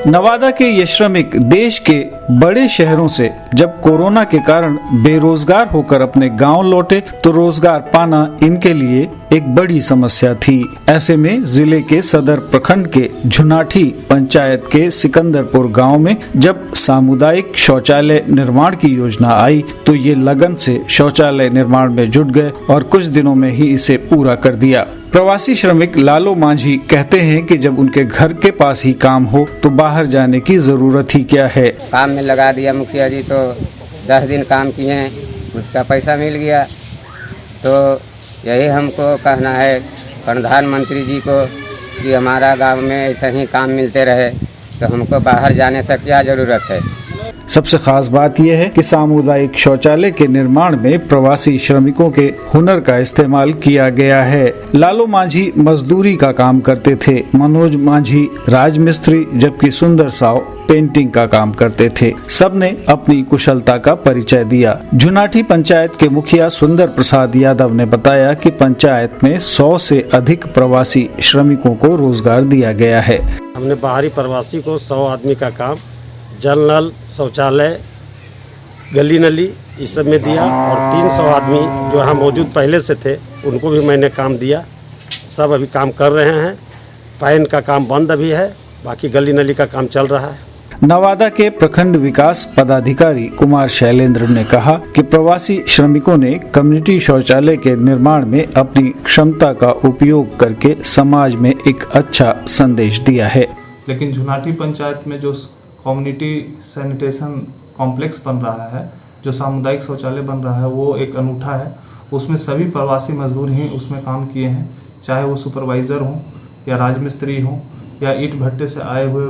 नवादा के ये श्रमिक देश के बड़े शहरों से जब कोरोना के कारण बेरोजगार होकर अपने गांव लौटे तो रोजगार पाना इनके लिए एक बड़ी समस्या थी। ऐसे में जिले के सदर प्रखंड के झुनाठी पंचायत के सिकंदरपुर गांव में जब सामुदायिक शौचालय निर्माण की योजना आई तो ये लगन से शौचालय निर्माण में जुट गए और कुछ दिनों में ही इसे पूरा कर दिया। प्रवासी श्रमिक लालो मांझी कहते हैं कि जब उनके घर के पास ही काम हो तो बाहर जाने की जरूरत ही क्या है। काम में लगा दिया मुखिया जी, तो 10 दिन काम किए, उसका पैसा मिल गया। तो यही हमको कहना है प्रधानमंत्री जी को कि हमारा गांव में ऐसा ही काम मिलते रहे, तो हमको बाहर जाने से क्या जरूरत है। सबसे खास बात यह है कि सामुदायिक शौचालय के निर्माण में प्रवासी श्रमिकों के हुनर का इस्तेमाल किया गया है। लालो मांझी मजदूरी का काम करते थे, मनोज मांझी राजमिस्त्री, जबकि सुंदर साव पेंटिंग का काम करते थे। सबने अपनी कुशलता का परिचय दिया। झुनाठी पंचायत के मुखिया सुंदर प्रसाद यादव ने बताया कि पंचायत में 100 से अधिक प्रवासी श्रमिकों को रोजगार दिया गया है। हमने बाहरी प्रवासी को 100 आदमी का काम, जल नल, शौचालय, गली नली इस सब में दिया और 300 आदमी जो यहाँ मौजूद पहले से थे उनको भी मैंने काम दिया। सब अभी काम कर रहे हैं। पैन का काम बंद अभी है, बाकी गली नली का काम चल रहा है। नवादा के प्रखंड विकास पदाधिकारी कुमार शैलेंद्र ने कहा कि प्रवासी श्रमिकों ने कम्युनिटी शौचालय के निर्माण में अपनी क्षमता का उपयोग करके समाज में एक अच्छा संदेश दिया है। लेकिन झुनाठी पंचायत में जो कम्युनिटी सैनिटेशन कॉम्प्लेक्स बन रहा है, जो सामुदायिक शौचालय बन रहा है, वो एक अनूठा है। उसमें सभी प्रवासी मजदूर ही उसमें काम किए हैं, चाहे वो सुपरवाइज़र हों या राजमिस्त्री हों या ईंट भट्टे से आए हुए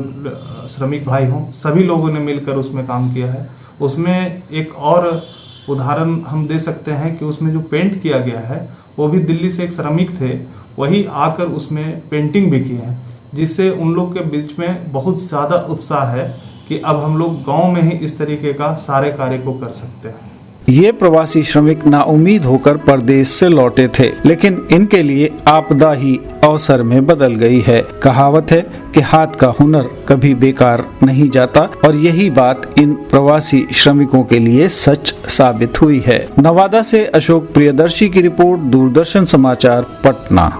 श्रमिक भाई हों, सभी लोगों ने मिलकर उसमें काम किया है। उसमें एक और उदाहरण हम दे सकते हैं कि उसमें जो पेंट किया गया है वो भी दिल्ली से एक श्रमिक थे, वही आकर उसमें पेंटिंग भी किए हैं, जिससे उन लोग के बीच में बहुत ज़्यादा उत्साह है कि अब हम लोग गांव में ही इस तरीके का सारे कार्य को कर सकते हैं। ये प्रवासी श्रमिक नाउम्मीद होकर परदेश से लौटे थे, लेकिन इनके लिए आपदा ही अवसर में बदल गई है। कहावत है कि हाथ का हुनर कभी बेकार नहीं जाता और यही बात इन प्रवासी श्रमिकों के लिए सच साबित हुई है। नवादा से अशोक प्रियदर्शी की रिपोर्ट, दूरदर्शन समाचार, पटना।